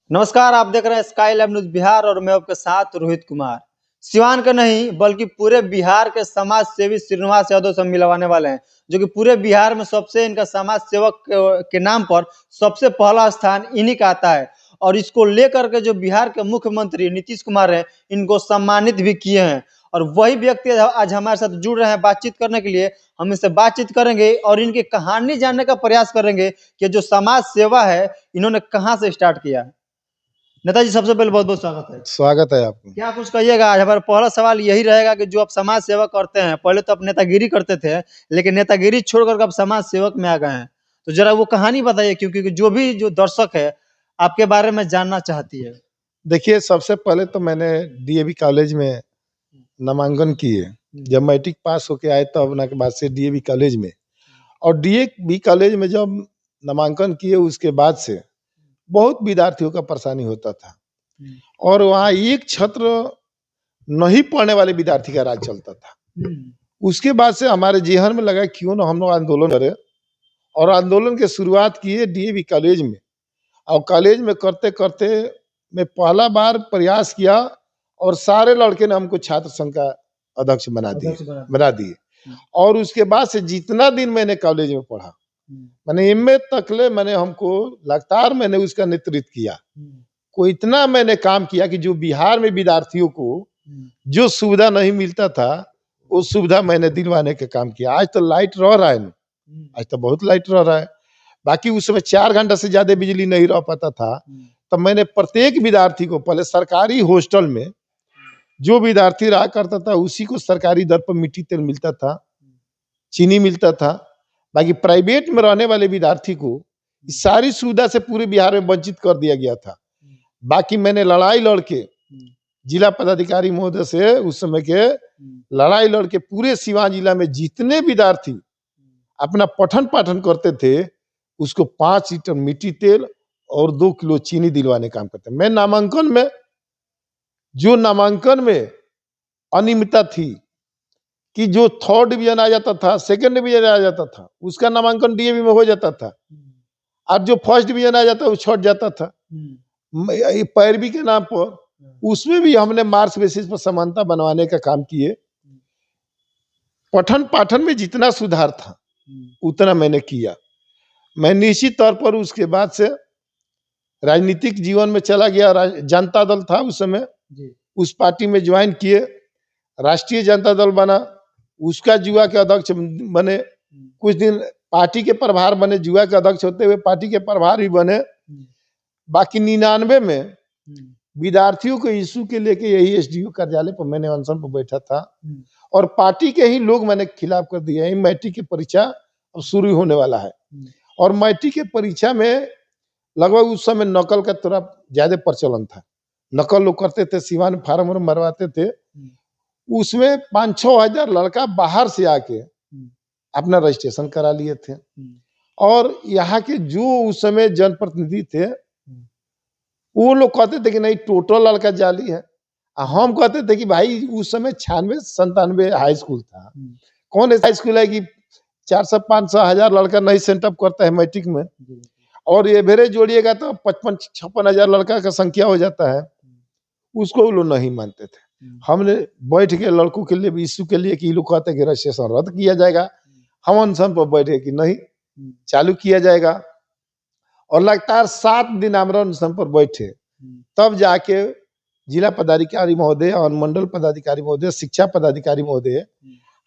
नमस्कार, आप देख रहे हैं स्काई लैब न्यूज बिहार और मैं आपके साथ रोहित कुमार। सिवान का नहीं बल्कि पूरे बिहार के समाज सेवी श्रीनिवास यादव से हम मिलवाने वाले हैं, जो कि पूरे बिहार में सबसे इनका समाज सेवक के नाम पर सबसे पहला स्थान इन्हीं का आता है। और इसको लेकर के जो बिहार के मुख्यमंत्री नीतीश कुमार हैं, इनको सम्मानित भी किए हैं। और वही व्यक्ति आज हमारे साथ जुड़ रहे हैं बातचीत करने के लिए। हम इससे बातचीत करेंगे और इनकी कहानी जानने का प्रयास करेंगे कि जो समाज सेवा है इन्होंने कहाँ से स्टार्ट किया है। नेताजी, सबसे पहले बहुत बहुत स्वागत है। स्वागत है आपको। क्या कुछ कहिएगा? आज हमारा पहला सवाल यही रहेगा कि जो आप समाज सेवा करते हैं, पहले तो आप नेतागिरी करते थे, लेकिन नेतागिरी छोड़कर आप समाज सेवक में आ गए हैं, तो जरा वो कहानी बताइए, क्योंकि जो दर्शक है आपके बारे में जानना चाहती है। देखिए, सबसे पहले तो मैंने डीएवी कॉलेज में नामांकन किए। जब मैट्रिक पास होके आए तब ना के बाद से डीएवी कॉलेज में, और डीएवी कॉलेज में जब नामांकन किए उसके बाद से बहुत विद्यार्थियों का परेशानी होता था, और वहाँ एक छात्र नहीं पढ़ने वाले विद्यार्थी का राज चलता था। उसके बाद से हमारे जेहन में लगा क्यों ना हम लोग आंदोलन करें, और आंदोलन की शुरुआत किए डीएवी कॉलेज में। और कॉलेज में करते करते मैं पहला बार प्रयास किया और सारे लड़के ने हमको छात्र संघ का अध्यक्ष बना दिए। और उसके बाद से जितना दिन मैंने कॉलेज में पढ़ा, मैंने एमए तक ले मैंने हमको लगातार मैंने उसका नेतृत्व किया। को इतना मैंने काम किया कि जो बिहार में विद्यार्थियों को जो सुविधा नहीं मिलता था वो सुविधा मैंने दिलवाने का काम किया। आज तो लाइट रह रहा है ना, आज तो बहुत लाइट रह रहा है। बाकी उस समय 4 घंटा से ज्यादा बिजली नहीं रह पाता था। तो मैंने प्रत्येक विद्यार्थी को पहले सरकारी हॉस्टल में जो विद्यार्थी रहा करता था उसी को सरकारी दर पर मिट्टी तेल मिलता था, चीनी मिलता था। बाकी प्राइवेट में रहने वाले विद्यार्थी को इस सारी सुविधा से पूरे बिहार में वंचित कर दिया गया था। बाकी मैंने लड़ाई लड़के जिला पदाधिकारी महोदय से उस समय के लड़ाई लड़के पूरे सिवान जिला में जितने विद्यार्थी अपना पठन पाठन करते थे उसको 5 लीटर मिट्टी तेल और 2 किलो चीनी दिलवाने काम करते। मैं नामांकन में अनियमितता थी कि जो 3rd डिवीजन आ जाता था, 2nd डिवीजन आ जाता था, उसका नामांकन डीएवी में हो जाता था। अब जो 1st डिवीजन आ जाता वो छूट जाता था पैरवी के नाम पर। उसमें भी हमने मार्क्स बेसिस पर समानता बनवाने का काम किए। पठन पाठन में जितना सुधार था उतना मैंने किया। मैं निश्चित तौर पर उसके बाद से राजनीतिक जीवन में चला गया। जनता दल था उस समय, उस पार्टी में ज्वाइन किए, राष्ट्रीय जनता दल बना, उसका युवा के अध्यक्ष बने। कुछ दिन पार्टी के प्रभार बने, युवा के अध्यक्ष होते हुए पार्टी के प्रभार भी बने। बाकी 99 में विद्यार्थियों के इशू के लेके यही एसडीओ कार्यालय पर मैंने अनशन पर बैठा था, और पार्टी के ही लोग मैंने खिलाफ कर दिया। मैट्रिक की परीक्षा अब शुरू होने वाला है, और मैट्रिक की परीक्षा में लगभग उस समय नकल का थोड़ा ज्यादा प्रचलन था। नकल लोग करते थे, सिवान में फार्म मरवाते थे। उसमें 5-6 हजार लड़का बाहर से आके अपना रजिस्ट्रेशन करा लिए थे। और यहाँ के जो उस समय जनप्रतिनिधि थे वो लोग कहते थे कि नहीं, टोटल लड़का जाली है। हम कहते थे कि भाई उस समय 96-97 हाई स्कूल था। कौन ऐसा स्कूल है कि 400-500 हजार लड़का नहीं सेंटअप करता है मैट्रिक में, और एवरेज जोड़िएगा तो 55-56 हजार लड़का का संख्या हो जाता है। उसको वो लोग नहीं मानते थे। हमने बैठ के लड़कों के लिए भी इश्यू के लिए कि लोग कहते कि रजिस्ट्रेशन रद्द किया जाएगा। हम अनशन पर बैठे कि नहीं, चालू किया जाएगा। और लगातार 7 दिन आमरण अनशन पर बैठे, तब जाके जिला पदाधिकारी महोदय और मंडल पदाधिकारी महोदय, शिक्षा पदाधिकारी महोदय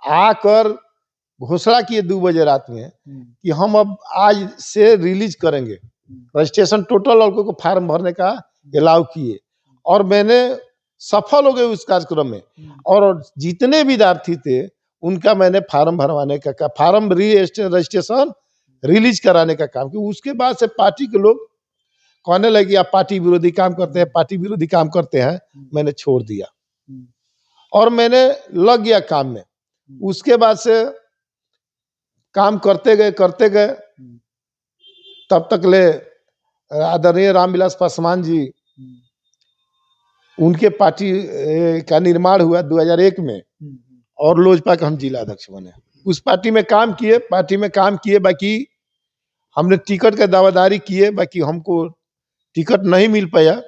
आकर घोषणा किए 2 बजे रात में कि हम अब आज से रिलीज करेंगे रजिस्ट्रेशन। टोटल लड़कों को फार्म भरने का अलाउ किए, और मैंने सफल हो गए उस कार्यक्रम में। और जितने विद्यार्थी थे उनका मैंने फार्म भरवाने का फार्म रजिस्ट्रेशन रिलीज कराने का काम किया। उसके बाद से पार्टी के लोग कहने लगे आप पार्टी विरोधी काम करते हैं, पार्टी विरोधी काम करते हैं। मैंने छोड़ दिया और मैंने लग गया काम में। उसके बाद से काम करते गए तब तक ले आदरणीय रामविलास पासवान जी, उनके पार्टी का निर्माण हुआ 2001 में, और लोजपा का हम जिला अध्यक्ष बने। उस पार्टी में काम किए। बाकी हमने टिकट का दावेदारी किए, बाकी हमको टिकट नहीं मिल पाया।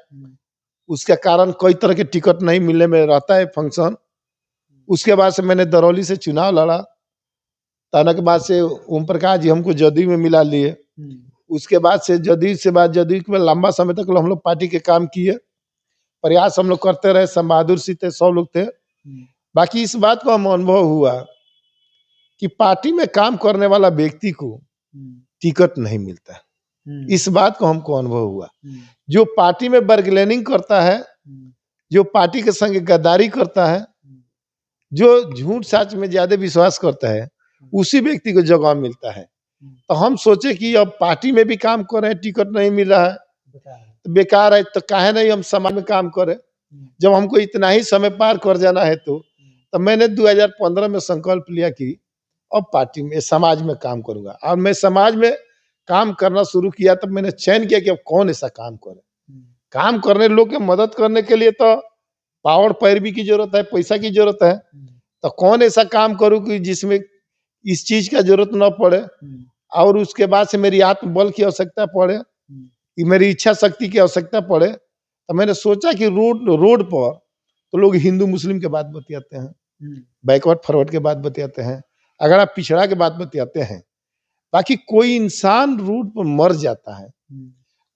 उसका कारण कई तरह के टिकट नहीं मिलने में रहता है फंक्शन। उसके बाद से मैंने दरौली से चुनाव लड़ा। ताना के बाद से ओम प्रकाश जी हमको जदयू में मिला लिए। उसके बाद से जदयू में लंबा समय तक हम लोग पार्टी के काम किए, प्रयास हम लोग करते रहे, सम बहादुर सिंह थे, सब लोग थे। बाकी इस बात को हम अनुभव हुआ कि पार्टी में काम करने वाला व्यक्ति को टिकट नहीं मिलता। इस बात को हमको अनुभव हुआ। जो पार्टी में बर्गेनिंग करता है, जो पार्टी के संग गद्दारी करता है, जो झूठ सच में ज्यादा विश्वास करता है, उसी व्यक्ति को जगह मिलता है। तो हम सोचे कि अब पार्टी में भी काम कर रहे हैं, टिकट नहीं मिल रहा है, तो बेकार है, तो काहे नहीं हम समाज में काम करें। जब हमको इतना ही समय पार कर जाना है तो मैंने 2015 में संकल्प लिया कि अब पार्टी में, समाज में काम करूंगा। और मैं समाज में काम करना शुरू किया तब मैंने चयन किया कि अब कौन ऐसा काम करे। काम करने लोग के मदद करने के लिए तो पावर पैरवी की जरूरत है, पैसा की जरूरत है। तो कौन ऐसा काम करूं कि जिसमें इस चीज का जरूरत न पड़े और उसके बाद से मेरी आत्मबल की आवश्यकता पड़े, कि मेरी इच्छा शक्ति की आवश्यकता पड़े। तो मैंने सोचा कि रोड पर तो लोग हिंदू मुस्लिम के बात बतियाते हैं, बैकवर्ड फॉरवर्ड के बात बतियाते हैं, अगड़ा पिछड़ा के बात बतियाते हैं। बाकी कोई इंसान रोड पर मर जाता है,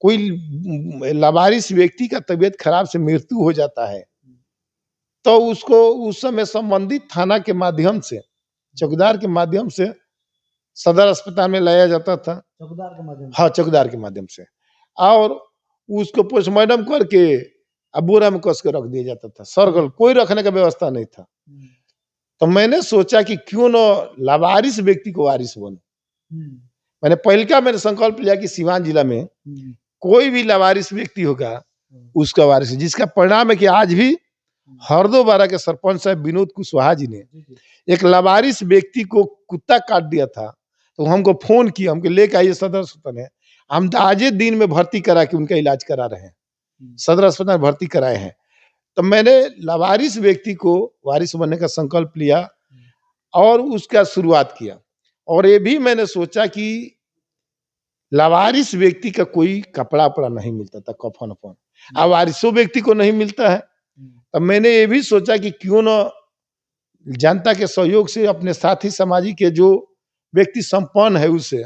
कोई लावारिस व्यक्ति का तबीयत खराब से मृत्यु हो जाता है, तो उसको उस समय संबंधित थाना के माध्यम से, चौकीदार के माध्यम से सदर अस्पताल में लाया जाता था। चौकीदार के माध्यम हाँ, चौकीदार के माध्यम से। और उसको पोस्टमार्टम करके अब बोरा में कस के रख दिया जाता था। सरगल कोई रखने का व्यवस्था नहीं था। तो मैंने सोचा कि क्यों न लावारिस व्यक्ति को वारिस बने। मैंने संकल्प लिया कि सिवान जिला में कोई भी लावारिस व्यक्ति होगा उसका वारिस, जिसका परिणाम है कि आज भी हरदोबारा के सरपंच साहब विनोद कुशवाहा जी ने एक लावारिस व्यक्ति को कुत्ता काट दिया था, तो हमको फोन किया, हमको लेके आइए सदर अस्पताल में। हम आज दिन में भर्ती करा के उनका इलाज करा रहे हैं, सदर अस्पताल भर्ती कराए हैं। तो मैंने लावारिस व्यक्ति को वारिस बनने का संकल्प लिया और उसका शुरुआत किया। और ये भी मैंने सोचा कि लावारिस व्यक्ति का कोई कपड़ा उपड़ा नहीं मिलता था, कफन उफन, अब वारिसों व्यक्ति को नहीं मिलता है। तब मैंने ये भी सोचा कि क्यों न जनता के सहयोग से, अपने साथी समाजी के जो व्यक्ति संपन्न है उससे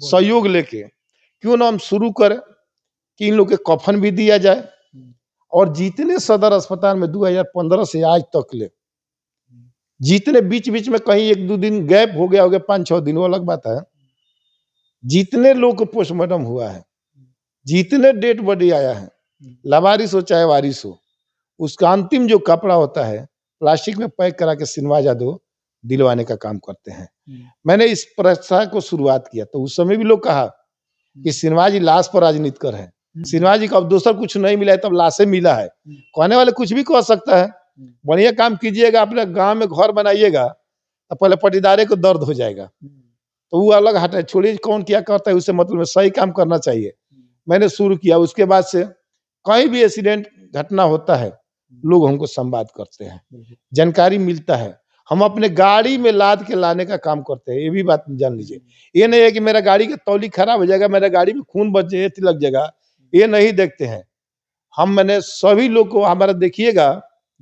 सहयोग लेके क्यों ना हम शुरू करें कि इन लोग के कफन भी दिया जाए। और जितने सदर अस्पताल में 2015 से आज तक ले, जितने बीच बीच में कहीं एक दो दिन गैप हो गया, 5-6 दिन, वो अलग बात है, जितने लोग को पोस्टमार्टम हुआ है, जितने डेड बॉडी आया है, लावारिस हो चाहे वारिस हो, उसका अंतिम जो कपड़ा होता है प्लास्टिक में पैक करा के सिनवा यादव दिलवाने का काम करते हैं। मैंने इस प्रथा को शुरुआत किया तो उस समय भी लोग कहा कि सिन्हा जी लाश पर राजनीति कर है, सिन्हा जी को अब दूसरा कुछ नहीं मिला है, तब लाशें मिला है। कहने वाले कुछ भी कह सकता है, बढ़िया काम कीजिएगा, अपने गांव में घर बनाइएगा तो पहले पटीदारे को दर्द हो जाएगा, तो वो अलग हटा, छोड़िए कौन क्या करता है, उससे मतलब सही काम करना चाहिए। मैंने शुरू किया। उसके बाद से कहीं भी एक्सीडेंट घटना होता है, लोग हमको संवाद करते हैं, जानकारी मिलता है। हम अपने गाड़ी में लाद के लाने का काम करते हैं, ये भी बात जान लीजिए। ये नहीं है कि मेरा गाड़ी का तौली खराब हो जाएगा, मेरा गाड़ी में खून बच जाए, लग जाएगा, ये नहीं देखते हैं हम। मैंने सभी लोग को, हमारा देखिएगा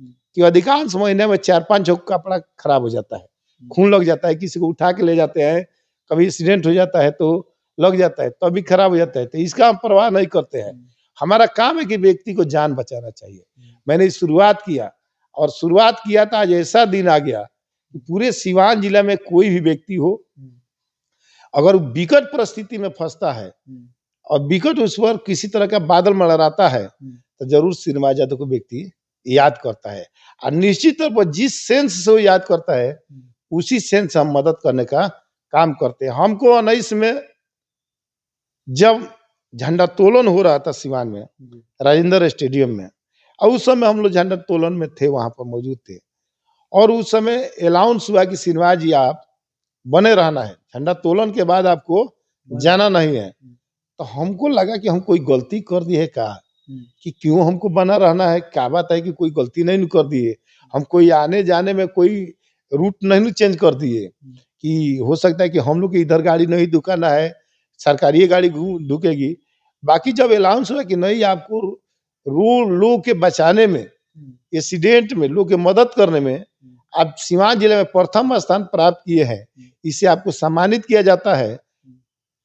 कि अधिकांश महीने में 4-5 कपड़ा खराब हो जाता है, खून लग जाता है, किसी को उठा के ले जाते हैं, कभी एक्सीडेंट हो जाता है तो लग जाता है, तो भी खराब हो जाता है, तो इसका हम परवाह नहीं करते हैं। हमारा काम है कि व्यक्ति को जान बचाना चाहिए। मैंने शुरुआत किया और शुरुआत किया था, आज ऐसा दिन आ गया कि पूरे सिवान जिला में कोई भी व्यक्ति हो, अगर विकट परिस्थिति में फंसता है और विकट उस पर किसी तरह का बादल मंडराता है, तो जरूर सिनेमा यादव को व्यक्ति याद करता है। और निश्चित तौर पर जिस सेंस से वो याद करता है, उसी सेंस हम मदद करने का काम करते हैं। हमको 19 में जब झंडा तोलन हो रहा था सिवान में, राजेंद्र स्टेडियम में, और उस समय हम लोग झंडा तोलन में थे, वहां पर मौजूद थे, और उस समय अनाउंस हुआ कि सिन्हा जी आप बने रहना है, झंडा तोलन के बाद आपको जाना नहीं है। तो हमको लगा कि हम कोई गलती कर दी है का, कि क्यों हमको बना रहना है, क्या बात है कि कोई गलती नहीं कर दी है, हम कोई आने जाने में कोई रूट नहीं चेंज कर दिए, कि हो सकता है कि हम लोग के इधर गाड़ी नहीं दुकाना है, सरकारी गाड़ी ढुकेगी, बाकी जब अनाउंस हुआ कि नहीं आपको लोग के बचाने में, एक्सीडेंट में लोग की मदद करने में आप सीवान जिले में प्रथम स्थान प्राप्त किए हैं, इसे आपको सम्मानित किया जाता है।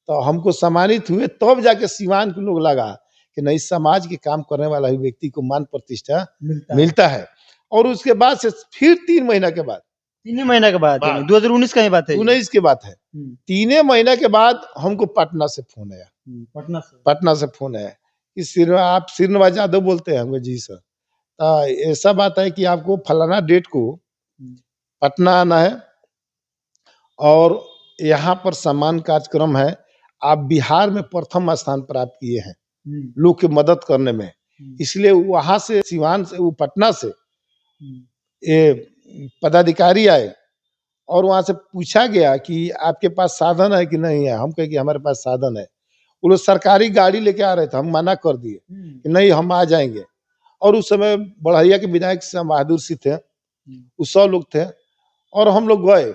तो हमको सम्मानित हुए तब जाके सीवान के लोग लगा कि नहीं समाज के काम करने वाला ही व्यक्ति को मान प्रतिष्ठा मिलता है। और उसके बाद से फिर 3 महीना के बाद, 3 महीना के बाद 2019 का ही बात है। 19 की बात है, 3 महीना के बाद हमको पटना से फोन आया। पटना से फोन आया कि आप श्रीनिवास यादव बोलते हैं? हमको जी सर। ऐसा बात है कि आपको फलाना डेट को पटना आना है और यहाँ पर सम्मान कार्यक्रम है, आप बिहार में प्रथम स्थान प्राप्त किए हैं लोग की मदद करने में, इसलिए वहां से सिवान से वो पटना से ये पदाधिकारी आए और वहां से पूछा गया कि आपके पास साधन है कि नहीं है। हम कहे कि हमारे पास साधन है। वो लोग सरकारी गाड़ी लेके आ रहे थे, हम मना कर दिए कि नहीं हम आ जाएंगे। और उस समय बढ़ैया के विधायक श्याम बहादुर सिंह थे, वो 100 लोग थे और हम लोग गए।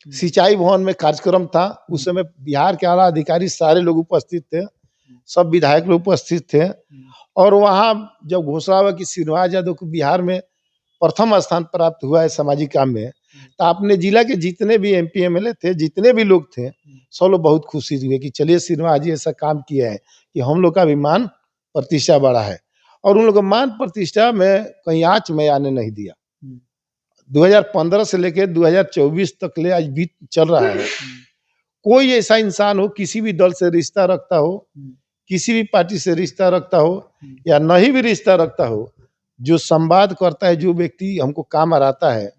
सिंचाई भवन में कार्यक्रम था, उस समय बिहार के आला अधिकारी सारे लोग उपस्थित थे, सब विधायक लोग उपस्थित थे। और वहां जब घोषणा हुआ कि श्रीनिवास यादव को बिहार में प्रथम स्थान प्राप्त हुआ है सामाजिक काम में, तो अपने जिला के जितने भी MP MLA थे, जितने भी लोग थे, सब लोग बहुत खुशी हुए कि चलिए श्रीनिवास जी ऐसा काम किया है कि हम लोग का भी मान प्रतिष्ठा बढ़ा है। और उन लोग का मान प्रतिष्ठा में कहीं आँच में आने नहीं दिया। 2015 से लेकर 2024 तक ले आज बीत चल रहा है। कोई ऐसा इंसान हो, किसी भी दल से रिश्ता रखता हो, किसी भी पार्टी से रिश्ता रखता हो या नहीं भी रिश्ता रखता हो, जो संवाद करता है, जो व्यक्ति हमको काम आराता है,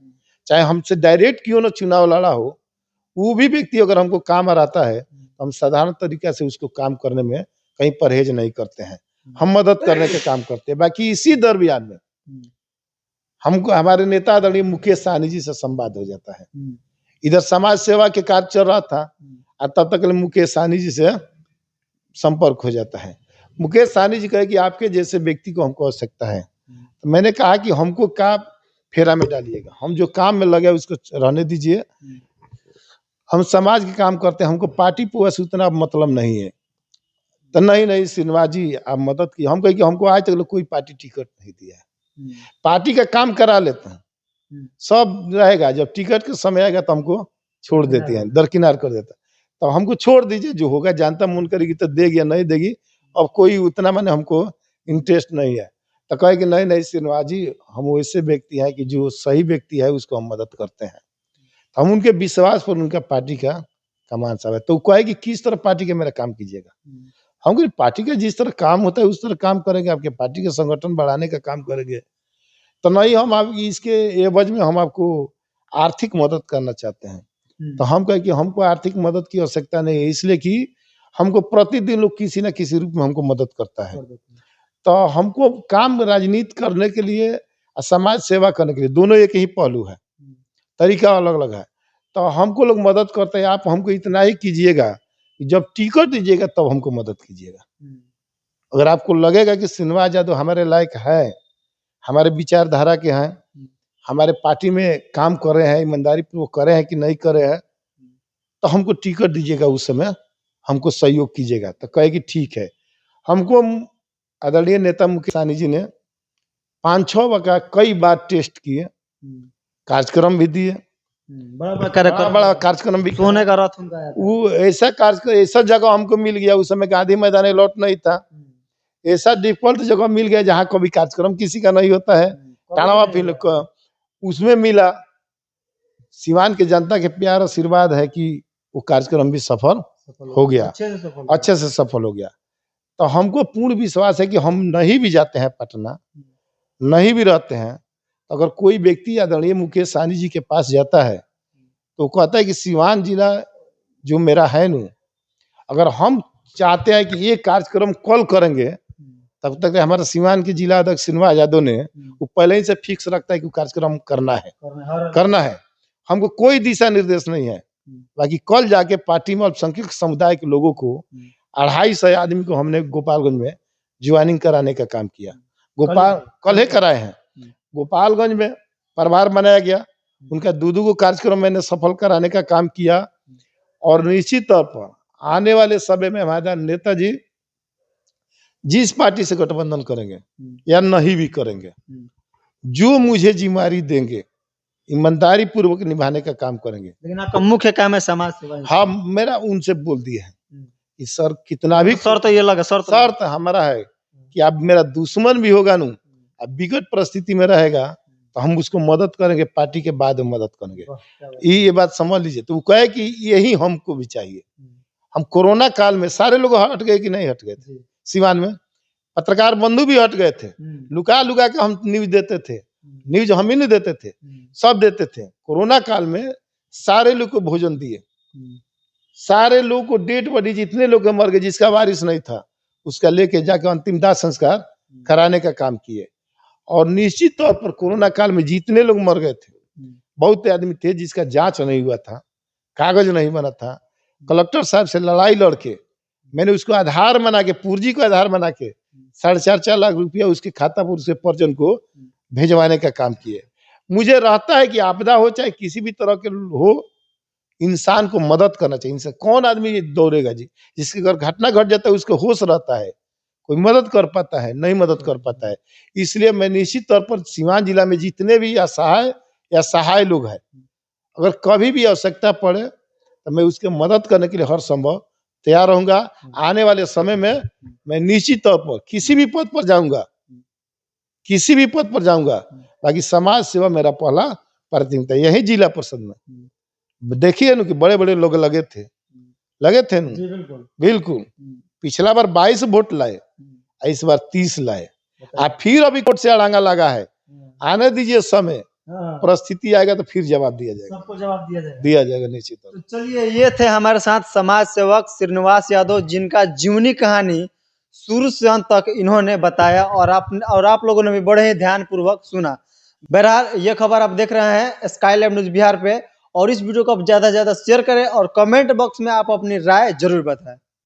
चाहे हमसे डायरेक्ट क्यों ना चुनाव लड़ा हो, वो भी व्यक्ति अगर हमको काम आराता है तो हम साधारण तरीका से उसको काम करने में कहीं परहेज नहीं करते हैं, हम मदद करने का काम करते हैं। बाकी इसी दरमियान में हमको हमारे नेता आदरणीय मुकेश सहनी जी से संवाद हो जाता है। इधर समाज सेवा के कार्य चल रहा था और तब तक मुकेश सहनी जी से संपर्क हो जाता है। मुकेश सहनी जी कहे कि आपके जैसे व्यक्ति को हमको आवश्यकता है। तो मैंने कहा कि हमको क्या फेरा में डालिएगा, हम जो काम में लगे उसको रहने दीजिए, हम समाज के काम करते हैं, हमको पार्टी पुआ से उतना मतलब नहीं है। तो नहीं श्रीनिवास जी आप मदद की। हम कहे कि हमको आज तक कोई पार्टी टिकट नहीं दिया है, पार्टी का काम करा लेते हैं, सब रहेगा, जब टिकट का समय आएगा तो हमको छोड़ देते हैं, दरकिनार कर देता है। तो हमको छोड़ दीजिए, जो होगा जानता मन करेगी तो देगी या नहीं देगी, अब कोई उतना माने हमको इंटरेस्ट नहीं है। तो कहे कि नहीं श्रीनिवास जी हम वैसे व्यक्ति हैं कि जो सही व्यक्ति है उसको हम मदद करते हैं। तो हम उनके विश्वास पर उनका पार्टी का कमान साहब है। तो कहे कि किस तरह पार्टी का मेरा काम कीजिएगा। हम कहे पार्टी का जिस तरह काम होता है उस तरह काम करेंगे, आपके पार्टी के संगठन बढ़ाने का काम करेंगे। तो नहीं हम आप इसके एवज में हम आपको आर्थिक मदद करना चाहते हैं। तो हम कहे कि हमको आर्थिक मदद की आवश्यकता नहीं है, इसलिए कि हमको प्रतिदिन लोग किसी न किसी रूप में हमको मदद करता है। तो हमको काम राजनीति करने के लिए और समाज सेवा करने के लिए दोनों एक ही पहलू है, तरीका अलग अलग है। तो हमको लोग मदद करते हैं, आप हमको इतना ही कीजिएगा कि जब टिकट दीजिएगा तब हमको मदद कीजिएगा। अगर आपको लगेगा कि श्रीनिवास यादव हमारे लायक है, हमारे विचारधारा के हैं, हमारे पार्टी में काम कर रहे हैं, ईमानदारी पूर्वक कर रहे हैं कि नहीं कर रहे हैं, तो हमको टिकट दीजिएगा, उस समय हमको सहयोग कीजिएगा। तो कहे कि ठीक है। हमको आदरणीय नेता मुकेश सहनी जी ने 5-6 बार कई बार टेस्ट किए, कार्यक्रम भी दिए, बड़ा कार्यक्रम भी सोने का रथ उनका वो ऐसा कार्यक्रम, ऐसा जगह हमको मिल गया। उस समय गांधी मैदान लौट नहीं था, ऐसा डिफॉल्ट जगह मिल गया जहाँ कभी कार्यक्रम किसी का नहीं होता है, टाणावा फील्ड को उसमें मिला। सिवान के जनता के प्यार आशीर्वाद है कि वो कार्यक्रम भी सफल हो गया, अच्छे से सफल हो गया। तो हमको पूर्ण विश्वास है कि हम नहीं भी जाते हैं पटना, नहीं भी रहते हैं, अगर कोई व्यक्ति आदरणीय मुकेश सहनी जी के पास जाता है तो कहता है कि सिवान जिला जो मेरा है न, अगर हम चाहते हैं कि ये कार्यक्रम कल करेंगे, तब तक हमारे सिवान के जिला अध्यक्ष श्रीनिवास यादव ने वो पहले ही से फिक्स रखता है कि कार्यक्रम करना है। हमको कोई दिशा निर्देश नहीं है। बाकी कल जाके पार्टी में अल्पसंख्यक समुदाय के लोगों को 250 आदमी को हमने गोपालगंज में ज्वाइनिंग कराने का काम किया। कल ही कराए हैं। गोपालगंज में परिवार बनाया गया, उनका 2 कार्यक्रम मैंने सफल कराने का काम किया। और निश्चित तौर पर आने वाले समय में हमारे नेताजी जिस पार्टी से गठबंधन करेंगे या नहीं भी करेंगे, जो मुझे जिम्मेदारी देंगे ईमानदारी पूर्वक निभाने का काम करेंगे। लेकिन आपका मुख्य काम है समाज सेवा। हाँ, मेरा उनसे बोल दिए हैं कि सर कितना भी शर्त ये लगा, शर्त हमारा है कि आप मेरा दुश्मन भी होगा नू, अब विकट परिस्थिति में रहेगा तो हम उसको मदद करेंगे, पार्टी के बाद में मदद करेंगे। ये बात समझ लीजिए। तो वो कहे कि यही हमको भी चाहिए। हम कोरोना काल में सारे लोग हट गए कि नहीं हट गए थे? सिवान में पत्रकार बंधु भी हट गए थे, लुका लुका के हम न्यूज देते थे। न्यूज हम ही नहीं देते थे, सब देते थे। कोरोना काल में सारे लोग को भोजन दिए, सारे लोग को डेड बॉडी जितने लोग मर गए जिसका वारिस नहीं था उसका लेके जाकर अंतिम दाह संस्कार कराने का काम किए। और निश्चित तौर पर कोरोना काल में जितने लोग मर गए थे, बहुत आदमी थे जिसका जांच नहीं हुआ था, कागज नहीं बना था, कलेक्टर साहब से लड़ाई लड़के मैंने उसको आधार बना के, पूर्जी को आधार बना के 4.5 लाख रुपया उसके खाता पर उसके परिजन को भेजवाने का काम किए। मुझे रहता है कि आपदा हो चाहे किसी भी तरह के हो, इंसान को मदद करना चाहिए। इंसान कौन आदमी दौड़ेगा जी, जिसके अगर घटना घट जाता है उसको होश रहता है, कोई मदद कर पाता है? नहीं मदद कर पाता है। इसलिए मैं निश्चित तौर पर सीवान जिला में जितने भी असहाय या सहाय लोग हैं, अगर कभी भी आवश्यकता पड़े तो मैं उसके मदद करने के लिए हर संभव तैयार रहूंगा। आने वाले समय में मैं निश्चित तौर पर किसी भी पद पर जाऊंगा, किसी भी पद पर जाऊंगा, बाकी समाज सेवा मेरा पहला प्राथमिकता। यही जिला परिषद में देखिए ना कि बड़े बड़े लोग लगे थे ना, बिल्कुल। पिछला बार 22 वोट लाए, इस बार 30 लाए। फिर अभी कोर्ट से अड़ांगा लगा है, आने दीजिए समय, परिस्थिति आएगा तो फिर जवाब दिया जाएगा, सबको जवाब दिया जाएगा निश्चित तौर। तो चलिए, ये थे हमारे साथ समाज सेवक श्रीनिवास यादव, जिनका जीवनी कहानी शुरू से अंत तक इन्होंने बताया और आप लोगों ने भी बड़े ही ध्यान पूर्वक सुना। बहरहाल ये खबर आप देख रहे हैं स्काई लैब न्यूज बिहार पे, और इस वीडियो को आप ज्यादा से ज्यादा शेयर करें और कमेंट बॉक्स में आप अपनी राय जरूर बताएं।